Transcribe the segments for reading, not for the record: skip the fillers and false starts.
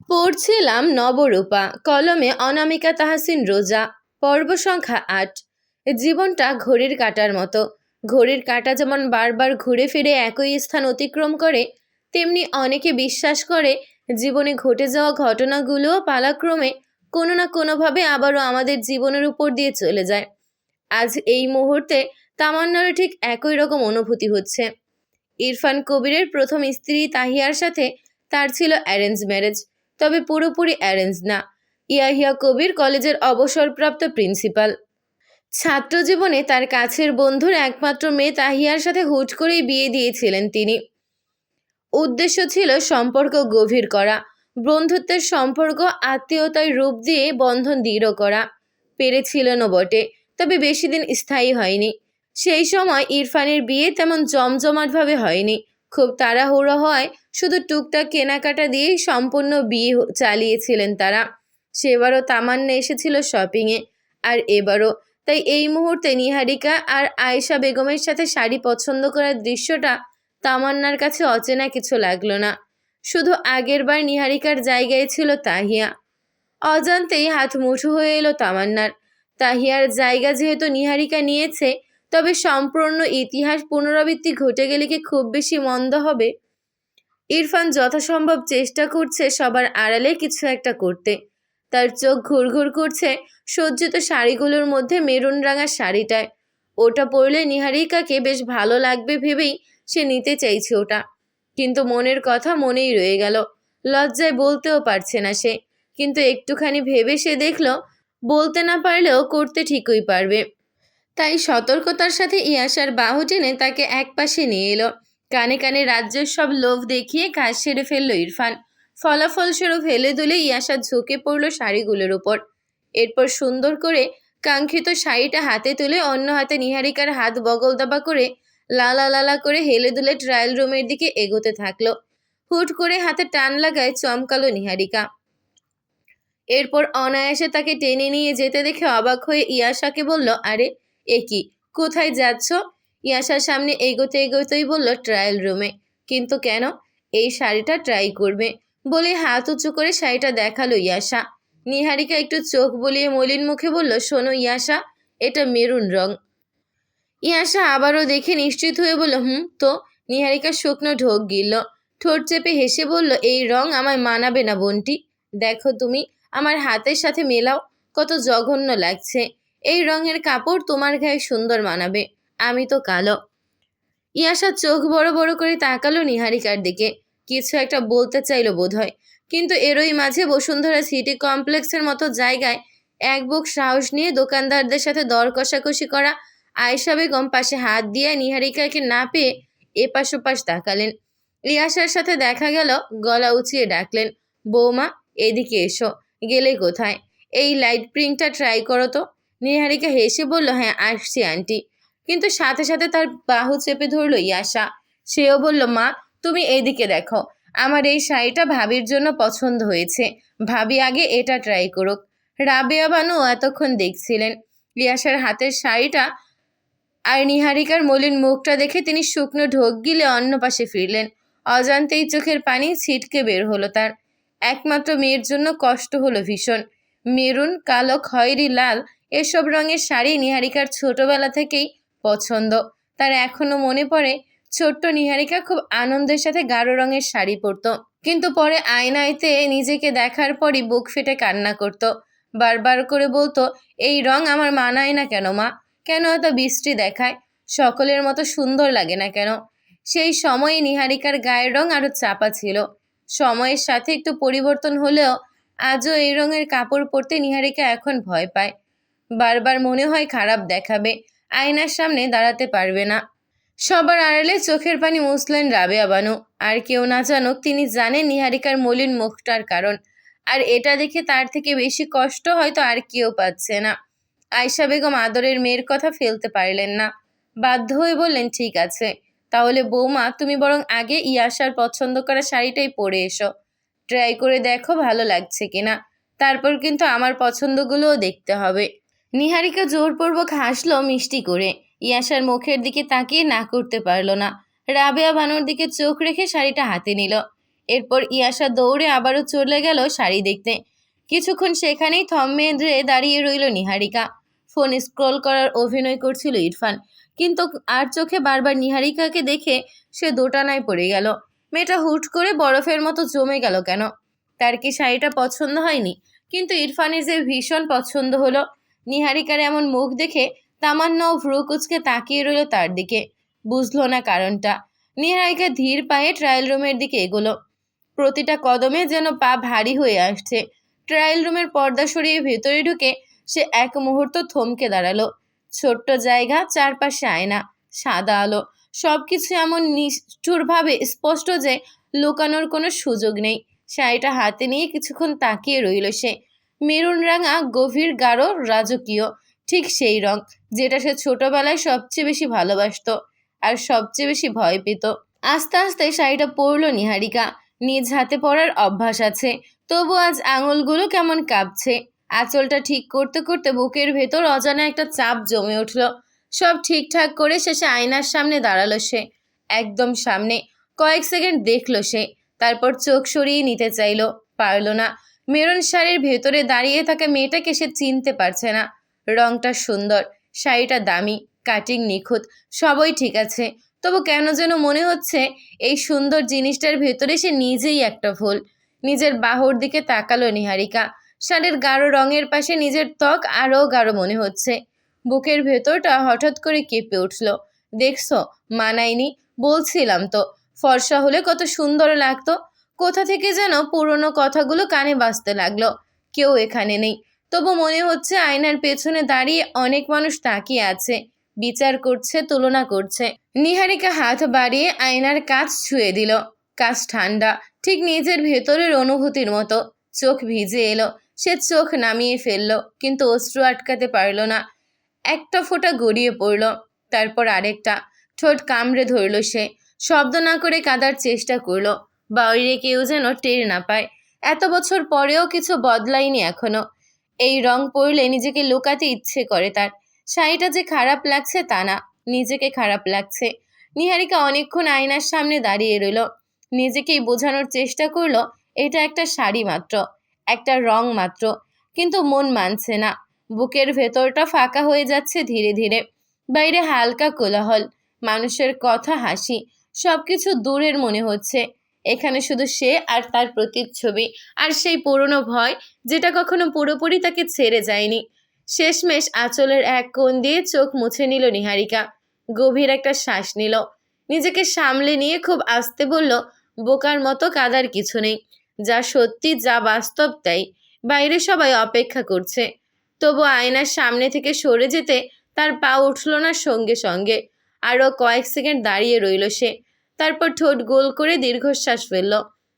পড়ছিলাম নবরূপা, কলমে অনামিকা তাহসিন রোজা। পর্ব সংখ্যা ৮। জীবনটা ঘড়ির কাঁটার মতো। ঘড়ির কাঁটা যেমন বারবার ঘুরে ফিরে একই স্থান অতিক্রম করে, তেমনি অনেকে বিশ্বাস করে জীবনে ঘটে যাওয়া ঘটনাগুলোও পালাক্রমে কোনো না কোনোভাবে আবারও আমাদের জীবনের উপর দিয়ে চলে যায়। আজ এই মুহূর্তে তামান্নারও ঠিক একই রকম অনুভূতি হচ্ছে। ইরফান কবিরের প্রথম স্ত্রী তাহিয়ার সাথে তার ছিল অ্যারেঞ্জ ম্যারেজ, তবে পুরোপুরি অ্যারেঞ্জ না। ইয়াহিয়া কবির কলেজের অবসরপ্রাপ্ত প্রিন্সিপাল। ছাত্র জীবনে তার কাছের বন্ধুর একমাত্র মেয়ে তাহিয়ার সাথে হুট করেই বিয়ে দিয়েছিলেন তিনি। উদ্দেশ্য ছিল সম্পর্ক গভীর করা, বন্ধুত্বের সম্পর্ক আত্মীয়তার রূপ দিয়ে বন্ধন দৃঢ় করা। পেরেছিলেনও বটে, তবে বেশি দিন স্থায়ী হয়নি। সেই সময় ইরফানের বিয়ে তেমন জমজমাটভাবে হয়নি। খুব তাড়াহুড়ো হয়, শুধু টুকটাক কেনাকাটা দিয়েই সম্পূর্ণ বিয়ে চালিয়েছিলেন তারা। সেবারও তামান্না এসেছিল শপিংয়ে, আর এবারও। তাই এই মুহূর্তে নিহারিকা আর আয়েশা বেগমের সাথে শাড়ি পছন্দ করার দৃশ্যটা তামান্নার কাছে অচেনা কিছু লাগলো না। শুধু আগেরবার নিহারিকার জায়গায় ছিল তাহিয়া। অজান্তেই হাত মুঠো হয়ে এলো তামান্নার। তাহিয়ার জায়গা যেহেতু নিহারিকা নিয়েছে, তবে সম্পূর্ণ ইতিহাস পুনরাবৃত্তি ঘটে গেলে কি খুব বেশি মন্দ হবে? ইরফান যথাসম্ভব চেষ্টা করছে সবার আড়ালে কিছু একটা করতে। তার চোখ ঘুরঘুর করছে সজ্জিত শাড়িগুলোর মধ্যে মেরুন রাঙা শাড়িটায়। ওটা পরলে নিহারিকাকে বেশ ভালো লাগবে ভেবেই সে নিতে চাইছে ওটা। কিন্তু মনের কথা মনেই রয়ে গেল। লজ্জায় বলতেও পারছে না সে। কিন্তু একটুখানি ভেবে সে দেখল, বলতে না পারলেও করতে ঠিকই পারবে। তাই সতর্কতার সাথে ইয়াসার বাহু টেনে তাকে একপাশে নিয়ে এলো। কানে কানে রাজ্যের সব লোভ দেখিয়ে কাজ সেরে ফেলল ইরফান। ফলাফলস্বরূপ হেলে দুলে ইয়াসা ঝুঁকে পড়ল শাড়িগুলোর উপর। এরপর সুন্দর করে কাঙ্ক্ষিত শাড়িটা হাতে তুলে অন্য হাতে নিহারিকার হাত বগল দাবা করে লালা লালা করে হেলে দুলে ট্রায়াল রুমের দিকে এগোতে থাকলো। হুট করে হাতে টান লাগায় চমকালো নিহারিকা। এরপর অনায়াসে তাকে টেনে নিয়ে যেতে দেখে অবাক হয়ে ইয়াসাকে বলল, আরে এ কি, কোথায় যাচ্ছ? ইয়াসার সামনে এগোতে এগোতেই বলল, ট্রায়াল রুমে। কিন্তু কেন? এই শাড়িটা ট্রাই করবে বলে হাত উঁচু করে শাড়িটা দেখালো ইয়াসা। নিহারিকা একটু চোখ বুলিয়ে মলিন মুখে বলল, শোনো ইয়াসা, এটা মেরুন রং। ইয়াসা আবারও দেখে নিশ্চিত হয়ে বলল, তো? নিহারিকা শুকনো ঢোক গিলল। ঠোঁট চেপে হেসে বলল, এই রং আমায় মানাবে না বোনটি। দেখো তুমি, আমার হাতের সাথে মেলাও, কত জঘন্য লাগছে। এই রঙের কাপড় তোমার গায়ে সুন্দর মানাবে, আমি তো কালো। ইয়াসা চোখ বড় বড় করে তাকালো নিহারিকার দিকে। কিছু একটা বলতে চাইল বোধহয়, কিন্তু এরই মাঝে বসুন্ধরা সিটি কমপ্লেক্সের মতো জায়গায় এক বুক সাহস নিয়ে দোকানদারদের সাথে দর কষাকষি করা আয়েশা বেগম পাশে হাত দিয়ে নিহারিকাকে না পেয়ে এপাশ ওপাশ তাকালেন। ইয়াসার সাথে দেখা গেল, গলা উঁচিয়ে ডাকলেন, বৌমা এদিকে এসো। গেলে কোথায়? এই লাইট প্রিন্টটা ট্রাই করো তো। নিহারিকা হেসে বলল, হ্যাঁ আসছি আন্টি। কিন্তু সাথে সাথে তার বাহু চেপে ধরল ইয়াসা। সেও বলল, মা তুমি এইদিকে দেখো, আমার এই শাড়িটা ভাবির জন্য পছন্দ হয়েছে, ভাবি আগে এটা ট্রাই করুক। রাবেয়া বানু এতক্ষণ দেখছিলেন ইয়াসার হাতের শাড়িটা আর নিহারিকার মলিন মুখটা দেখে তিনি শুকনো ঢোক গিলে অন্য পাশে ফিরলেন। অজান্তেই চোখের পানি ছিটকে বের হলো তার। একমাত্র মেয়ের জন্য কষ্ট হলো ভীষণ। মেরুন, কালো, খয়েরি, লাল এসব রঙের শাড়ি নিহারিকার ছোটবেলা থেকেই পছন্দ। তার এখনো মনে পড়ে ছোট্ট নিহারিকা খুব আনন্দের সাথে গাঢ় রঙের শাড়ি পরতো, কিন্তু পরে আয়নাতে নিজেকে দেখার পরই বুক ফেটে কান্না করত। বারবার করে বলতো, এই রং আমার মানায় না কেন মা? কেন এত বিশ্রী দেখায়? সকলের মতো সুন্দর লাগে না কেন? সেই সময়ে নিহারিকার গায়ের রং আরো চাপা ছিল। সময়ের সাথে একটু পরিবর্তন হলেও আজও এই রঙের কাপড় পরতে নিহারিকা এখন ভয় পায়। বারবার মনে হয় খারাপ দেখাবে, আয়নার সামনে দাঁড়াতে পারবে না। সবার আড়ালে চোখের পানি মুছলেন রাবেয়া বানু। আর কেউ না জানুক, তিনি জানেন নিহারিকার মলিন মুখটার কারণ। আর এটা দেখে তার থেকে বেশি কষ্ট হয়তো আর কেউ পাচ্ছে না। আয়েশা বেগম আদরের মেয়ের কথা ফেলতে পারলেন না। বাধ্য হয়ে বললেন, ঠিক আছে, তাহলে বৌমা তুমি বরং আগে ইয়াসার পছন্দ করা শাড়িটাই পরে এসো। ট্রাই করে দেখো ভালো লাগছে কিনা, তারপর কিন্তু আমার পছন্দগুলোও দেখতে হবে। নিহারিকা জোরপূর্বক হাসলো মিষ্টি করে। ইয়াসার মুখের দিকে তাকিয়ে না করতে পারল না। রাবেয়া বানুর দিকে চোখ রেখে শাড়িটা হাতে নিল। এরপর ইয়াশা দৌড়ে আবারও চলে গেল শাড়ি দেখতে। কিছুক্ষণ সেখানেই থম মেরে দাঁড়িয়ে রইল নিহারিকা। ফোন স্ক্রল করার অভিনয় করছিল ইরফান, কিন্তু আর চোখে বারবার নিহারিকাকে দেখে সে দোটানায় পড়ে গেল। মেয়েটা হুট করে বরফের মতো জমে গেল কেন? তার কি শাড়িটা পছন্দ হয়নি? কিন্তু ইরফানের যে ভীষণ পছন্দ হলো। নিহারিকার এমন মুখ দেখে তামান্নাও ভ্রু কুচকে তাকিয়ে রইল তার দিকে। বুঝলো না কারণটা। নিহারিকা ধীর পায়ে ট্রায়াল রুমের দিকে এগোলো। প্রতিটা কদমে যেন পা ভারী হয়ে আসছে। ট্রায়াল রুমের পর্দা সরিয়ে ভেতরে ঢুকে সে এক মুহূর্ত থমকে দাঁড়ালো। ছোট্ট জায়গা, চারপাশে আয়না, সাদা আলো, সবকিছু এমন নিষ্ঠুরভাবে স্পষ্ট যে লুকানোর কোনো সুযোগ নেই। শাড়িটা হাতে নিয়ে কিছুক্ষণ তাকিয়ে রইল সে। মেরুন রাঙা, গভীর গাঢ়, রাজকীয়, ঠিক সেই রং যেটা সে ছোটবেলায় সবচেয়ে বেশি ভালোবাসতো আর সবচেয়ে বেশি ভয় পেত। আস্তে আস্তে শাড়িটা পরল নিহারিকা। নিজ হাতে পরার অভ্যাস আছে, তবু আজ আঙুলগুলো কেমন কাঁপছে। আঁচলটা ঠিক করতে করতে বুকের ভেতর অজানা একটা চাপ জমে উঠল। সব ঠিকঠাক করে শেষে আয়নার সামনে দাঁড়ালো সে। একদম সামনে। কয়েক সেকেন্ড দেখলো সে, তারপর চোখ সরিয়ে নিতে চাইলো, পারল না। মেরুন শাড়ির ভেতরে দাঁড়িয়ে থাকা মেয়েটাকে সে চিনতে পারছে না। রংটা সুন্দর, শাড়িটা দামি, কাটিং নিখুঁত, সবই ঠিক আছে, তবু কেন যেন মনে হচ্ছে এই সুন্দর জিনিসটার ভেতরে সে নিজেই একটা ভুল। নিজের বাহুর দিকে তাকালো নিহারিকা। শাড়ির গাঢ় রঙের পাশে নিজের ত্বক আরও গাঢ় মনে হচ্ছে। বুকের ভেতরটা হঠাৎ করে কেঁপে উঠল। দেখছো, মানায়নি, বলছিলাম তো, ফর্সা হলে কত সুন্দর লাগতো। কোথা থেকে যেন পুরনো কথাগুলো কানে বাজতে লাগলো। কেউ এখানে নেই, তবু মনে হচ্ছে আয়নার পেছনে দাঁড়িয়ে অনেক মানুষ তাকিয়ে আছে, বিচার করছে, তুলনা করছে। নিহারিকা হাত বাড়িয়ে আয়নার কাঁচ ছুঁয়ে দিল। কাঁচ ঠান্ডা, ঠিক নিজের ভেতরের অনুভূতির মতো। চোখ ভিজে এলো। সে চোখ নামিয়ে ফেলল, কিন্তু অশ্রু আটকাতে পারল না। একটা ফোঁটা গড়িয়ে পড়ল, তারপর আরেকটা। ঠোঁট কামড়ে ধরল সে। শব্দ না করে কাঁদার চেষ্টা করল, বাইরে কেউ যেন টের না পায়। এত বছর পরেও কিছু বদলায়নি এখনো। এই রং পরলে নিজেকে লুকাতে ইচ্ছে করে তার। শাড়িটা যে খারাপ লাগছে তা না, নিজেকে খারাপ লাগছে। নিহারিকা অনেকক্ষণ আয়নার সামনে দাঁড়িয়ে রইল। নিজেকেই বোঝানোর চেষ্টা করলো এটা একটা শাড়ি মাত্র, একটা রং মাত্র, কিন্তু মন মানছে না। বুকের ভেতরটা ফাঁকা হয়ে যাচ্ছে ধীরে ধীরে। বাইরে হালকা কোলাহল, মানুষের কথা, হাসি, সবকিছু দূরের মনে হচ্ছে। এখানে শুধু সে আর তার প্রতিচ্ছবি, আর সেই পুরনো ভয় যেটা কখনো পুরোপুরি তাকে ছেড়ে যায়নি। শেষমেশ আঁচলের এক কোণ দিয়ে চোখ মুছে নিল নিহারিকা। গভীর একটা শ্বাস নিল। নিজেকে সামলে নিয়ে খুব আস্তে বলল, বোকার মতো কাঁদার কিছু নেই। যা সত্যি, যা বাস্তব তাই। বাইরে সবাই অপেক্ষা করছে। তবু আয়নার সামনে থেকে সরে যেতে তার পা উঠল না সঙ্গে সঙ্গে। আরও কয়েক সেকেন্ড দাঁড়িয়ে রইল সে। তারপর ঠোঁট গোল করে দীর্ঘশ্বাস ফেলল।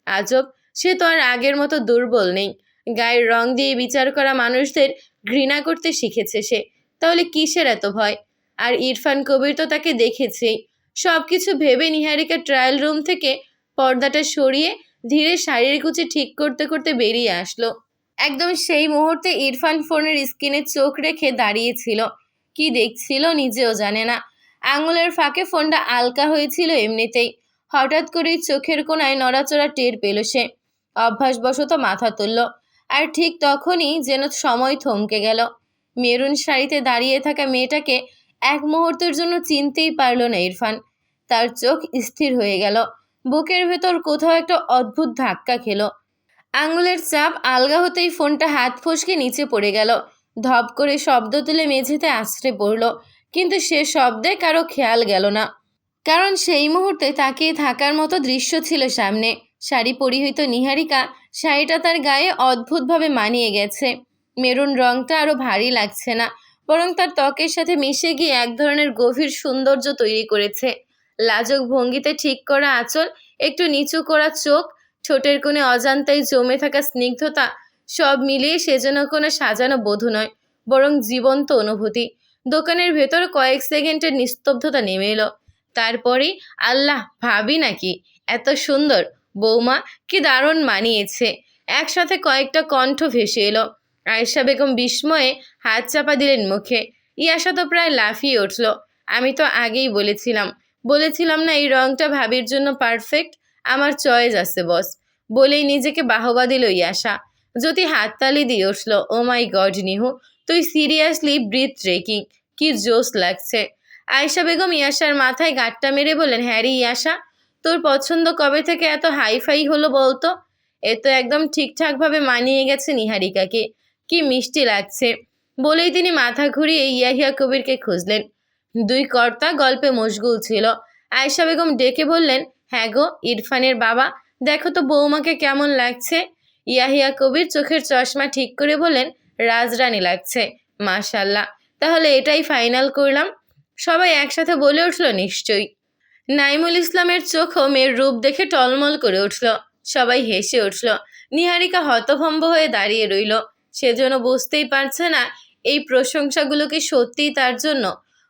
আজব, সে তো আর আগের মতো দুর্বল নেই। গায়ের রং দিয়ে বিচার করা মানুষদের ঘৃণা করতে শিখেছে সে। তাহলে কিসের এত ভয়? আর ইরফান কবির তো তাকে দেখেছেই। সব কিছু ভেবে নিহারিকা ট্রায়াল রুম থেকে পর্দাটা সরিয়ে ধীরে শাড়ির কুচি ঠিক করতে করতে বেরিয়ে আসলো। একদম সেই মুহূর্তে ইরফান ফোনের স্ক্রিনে চোখ রেখে দাঁড়িয়েছিল। কি দেখছিল নিজেও জানে না। আঙুলের ফাঁকে ফোনটা আলকা হয়েছিল এমনিতেই। হঠাৎ করেই চোখের কোণায় নড়াচড়া টের পেল সে। অভ্যাসবশত মাথা তুলল। আর ঠিক তখনই যেন সময় থমকে গেল। মেরুন শাড়িতে দাঁড়িয়ে থাকা মেয়েটাকে এক মুহূর্তের জন্য চিনতেই পারল না ইরফান। তার চোখ স্থির হয়ে গেল। বুকের ভেতর কোথাও একটা অদ্ভুত ধাক্কা খেলো। আঙুলের চাপ আলগা হতেই ফোনটা হাত ফসকে নিচে পড়ে গেল। ধপ করে শব্দ তুলে মেঝেতে আছড়ে পড়ল। কিন্তু সে শব্দে কারো খেয়াল গেল না, কারণ সেই মুহূর্তে তাকিয়ে থাকার মতো দৃশ্য ছিল সামনে। শাড়ি পরিহিত নিহারিকা। শাড়িটা তার গায়ে অদ্ভুতভাবে মানিয়ে গেছে। মেরুন রংটা আরও ভারী লাগছে না, বরং তার ত্বকের সাথে মিশে গিয়ে এক ধরনের গভীর সৌন্দর্য তৈরি করেছে। লাজুক ভঙ্গিতে ঠিক করা আঁচল, একটু নিচু করা চোখ, ঠোঁটের কোণে অজান্তায় জমে থাকা স্নিগ্ধতা, সব মিলিয়ে সেজন্য কোনো সাজানো বধূ নয়, বরং জীবন্ত অনুভূতি। দোকানের ভেতর কয়েক সেকেন্ডের নিস্তব্ধতা নেমে এলো। তারপরে, আল্লাহ, ভাবি নাকি এত সুন্দর? বৌমা, কি দারুণ মানিয়েছে। একসাথে কয়েকটা কণ্ঠ ভেসে এলো। আয়েশা বেগম বিস্ময়ে হাত চাপা দিলেন মুখে। ইয়াশা তো প্রায় লাফিয়ে উঠল। আমি তো আগেই বলেছিলাম না এই রংটা ভাবির জন্য পারফেক্ট। আমার চয়েস আছে বস, বলেই নিজেকে বাহবা দিল ইয়াশা। জ্যোতি হাততালি দিয়ে উঠল, ও মাই গড নিহু, তুই সিরিয়াসলি ব্রিথ ট্রেকিং, কি জোস লাগছে। আয়েশা বেগম ইয়াশার মাথায় গাঁটটা মেরে বললেন, হ্যাঁ রে ইয়াশা, তোর পছন্দ কবে থেকে এত হাইফাই হলো বলতো? এ তো একদম ঠিকঠাকভাবে মানিয়ে গেছে নিহারিকাকে, কি মিষ্টি লাগছে। বলেই তিনি মাথা ঘুরিয়ে ইয়াহিয়া কবিরকে খুঁজলেন। দুই কর্তা গল্পে মশগুল ছিল। আয়েশা বেগম ডেকে বললেন, হ্যাঁ গো ইরফানের বাবা, দেখো তো বৌমাকে কেমন লাগছে। ইয়াহিয়া কবির চোখের চশমা ঠিক করে বললেন, রাজরানী লাগছে মাশাল্লাহ, তাহলে এটাই ফাইনাল করলাম। সবাই একসাথে বলে উঠল, নিশ্চয়ই। নাইমুল ইসলামের চোখও মেয়ের রূপ দেখে টলমল করে উঠল। সবাই হেসে উঠল। নিহারিকা হতভম্ব হয়ে দাঁড়িয়ে রইল। সেজন্য বুঝতেই পারছে না এই প্রশংসাগুলো কি সত্যিই তার জন্য।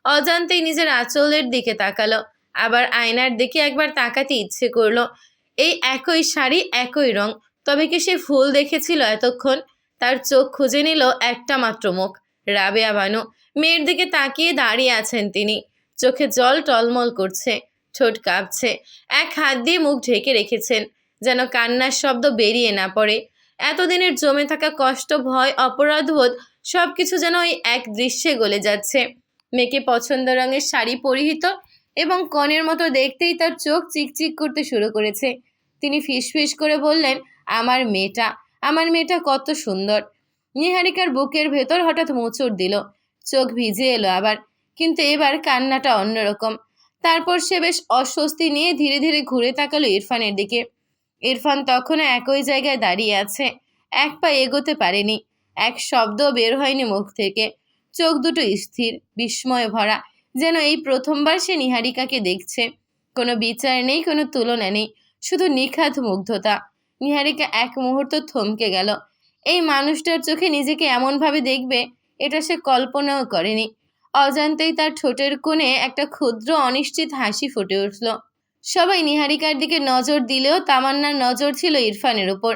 অজান্তেই নিজের আঁচলের দিকে তাকালো, আবার আয়নার দিকে একবার তাকাতে ইচ্ছে করলো। এই একই শাড়ি, একই রং, তবে কি সে ফুল দেখেছিল এতক্ষণ? তার চোখ খুঁজে নিল একটা মাত্র মুখ, রাবেয়া বানু। মেয়ের দিকে তাকিয়ে দাঁড়িয়ে আছেন তিনি, চোখে জল টলমল করছে, ঠোঁট কাঁপছে, এক হাত দিয়ে মুখ ঢেকে রেখেছেন যেন কান্নার শব্দ বেরিয়ে না পড়ে। এতদিনের জমে থাকা কষ্ট, ভয়, অপরাধবোধ সবকিছু যেন ওই এক দৃশ্যে গলে যাচ্ছে। মেয়েকে পছন্দ রঙের শাড়ি পরিহিত এবং কনের মতো দেখতেই তার চোখ চিকচিক করতে শুরু করেছে। তিনি ফিসফিস করে বললেন, আমার মেয়েটা, আমার মেয়েটা কত সুন্দর। নিহারিকার বুকের ভেতর হঠাৎ মোচড় দিল, চোখ ভিজে এলো আবার, কিন্তু এবার কান্নাটা অন্যরকম। তারপর সে বেশ অস্বস্তি নিয়ে ধীরে ধীরে ঘুরে তাকালো ইরফানের দিকে। ইরফান তখনও একই জায়গায় দাঁড়িয়ে আছে, এক পা এগোতে পারেনি, এক শব্দ বের হয়নি মুখ থেকে। চোখ দুটো স্থির, বিস্ময়ে ভরা, যেন এই প্রথমবার সে নিহারিকাকে দেখছে। কোনো বিচার নেই, কোনো তুলনা নেই, শুধু নিখাদ মুগ্ধতা। নিহারিকা এক মুহূর্ত থমকে গেল। এই মানুষটার চোখে নিজেকে এমনভাবে দেখবে, এটা সে কল্পনাও করেনি। অজান্তেই তার ঠোঁটের কোণে একটা ক্ষুদ্র অনিশ্চিত হাসি ফুটে উঠল। সবাই নিহারিকার দিকে নজর দিলেও তামান্নার নজর ছিল ইরফানের উপর।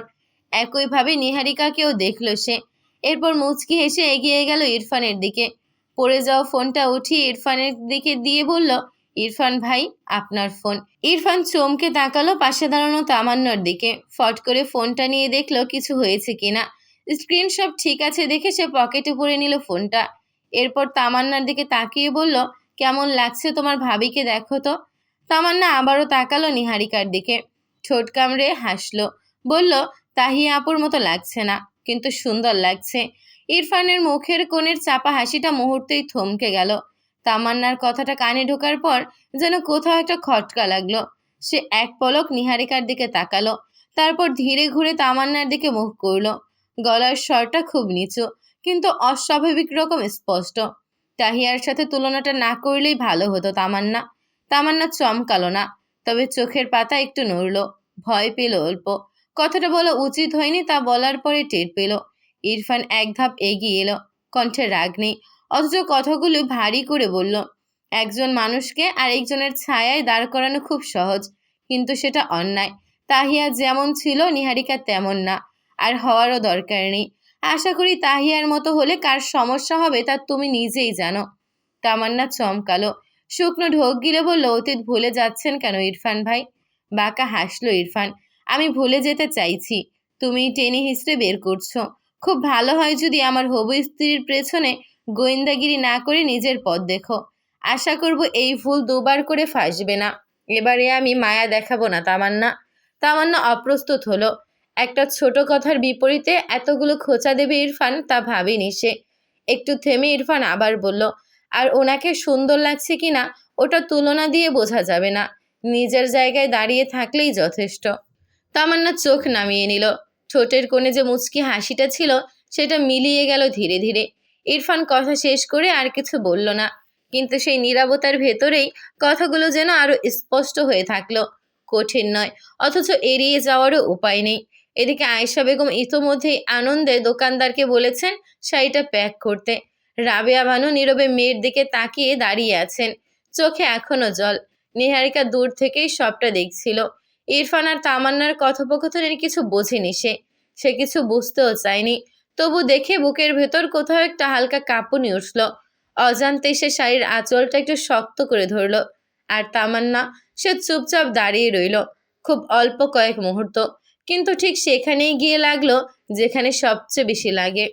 একইভাবে নিহারিকাকেও দেখল সে। এরপর মুচকি হেসে এগিয়ে গেল ইরফানের দিকে, পড়ে যাওয়া ফোনটা উঠিয়ে ইরফানের দিকে দিয়ে বলল, ইরফান ভাই, আপনার ফোন। ইরফান চমকে তাকালো পাশে দাঁড়ানো তামান্নার দিকে। ফট করে ফোনটা নিয়ে দেখলো কিছু হয়েছে কিনা। স্ক্রিন সব ঠিক আছে দেখে সে পকেটে পুরে নিল ফোনটা। এরপর তামান্নার দিকে তাকিয়ে বলল, কেমন লাগছে তোমার ভাবিকে দেখো তো। তামান্না আবারও তাকালো নিহারিকার দিকে, ঠোঁট কামড়ে হাসলো, বলল, তাহিয়া আপুর মতো লাগছে না, কিন্তু সুন্দর লাগছে। ইরফানের মুখের কোণের চাপা হাসিটা মুহূর্তেই থমকে গেল। তামান্নার কথাটা কানে ঢোকার পর যেন কোথাও একটা খটকা লাগলো। সে এক পলক নিহারিকার দিকে তাকালো, তারপর ধীরে ঘুরে তামান্নার দিকে মুখ করলো। গলার স্বরটা খুব নিচু, কিন্তু অস্বাভাবিক রকম স্পষ্ট। তাহিয়ার সাথে তুলনাটা না করলেই ভালো হতো তামান্না। তামান্না চমকালো না, তবে চোখের পাতা একটু নড়ল, ভয় পেল অল্প। কথাটা বলা উচিত হয়নি তা বলার পরে টের পেল। ইরফান এক ধাপ এগিয়ে এলো, কণ্ঠে রাগ নেই, অথচ কথাগুলো ভারী করে বলল, একজন মানুষকে আরেকজনের ছায়ায় দাঁড় করানো খুব সহজ, কিন্তু সেটা অন্যায়। তাহিয়া যেমন ছিল নিহারিকা তেমন না, আর হওয়ারও দরকার নেই। আশা করি তাহিয়ার মতো হলে কার সমস্যা হবে তা তুমি নিজেই জানো। তামান্না চমকালো, শুকনো ঢোক গিলে বলল, অতীত ভুলে যাচ্ছেন কেন ইরফান ভাই? বাঁকা হাসলো ইরফান, আমি ভুলে যেতে চাইছি, তুমি টেনে হিসড়ে বের করছো। খুব ভালো হয় যদি আমার হবু স্ত্রীর পেছনে গোয়েন্দাগিরি না করে নিজের পথ দেখো। আশা করব এই ভুল দুবার করে ফাঁসবে না। এবারে আমি মায়া দেখাবো না তামান্না। তামান্না অপ্রস্তুত হলো। একটা ছোট কথার বিপরীতে এতগুলো খোঁচা দেবে ইরফান তা ভাবেনি সে। একটু থেমে ইরফান আবার বলল, আর ওনাকে সুন্দর লাগছে কিনা ওটা তুলনা দিয়ে বোঝা যাবে না, নিজের জায়গায় দাঁড়িয়ে থাকলেই যথেষ্ট। তামান্না চোখ নামিয়ে নিল, ঠোঁটের কোণে যে মুচকি হাসিটা ছিল সেটা মিলিয়ে গেল ধীরে ধীরে। ইরফান কথা শেষ করে আর কিছু বলল না, কিন্তু সেই নীরবতার ভেতরেই কথাগুলো যেন আরো স্পষ্ট হয়ে থাকলো। কঠিন নয়, অথচ এড়িয়ে যাওয়ারও উপায় নেই। এদিকে আয়েশা বেগম ইতোমধ্যেই আনন্দে দোকানদারকে বলেছেন শাড়িটা প্যাক করতে। রাবেয়া বানু নীরবে মেয়ের দিকে তাকিয়ে দাঁড়িয়ে আছেন, চোখে এখনো জল। নিহারিকা দূর থেকেই সবটা দেখছিল। ইরফান আর তামান্নার কথোপকথনের কিছু বোঝেনি সে কিছু বুঝতেও চায়নি। তবু দেখে বুকের ভেতর কোথাও একটা হালকা কাঁপুনি উঠল। অজান্তে সে শাড়ির আঁচলটা একটু শক্ত করে ধরল। আর তামান্না, সে চুপচাপ দাঁড়িয়ে রইল, খুব অল্প কয়েক মুহূর্ত, কিন্তু ঠিক সেখানেই গিয়ে লাগলো যেখানে সবচেয়ে বেশি লাগে।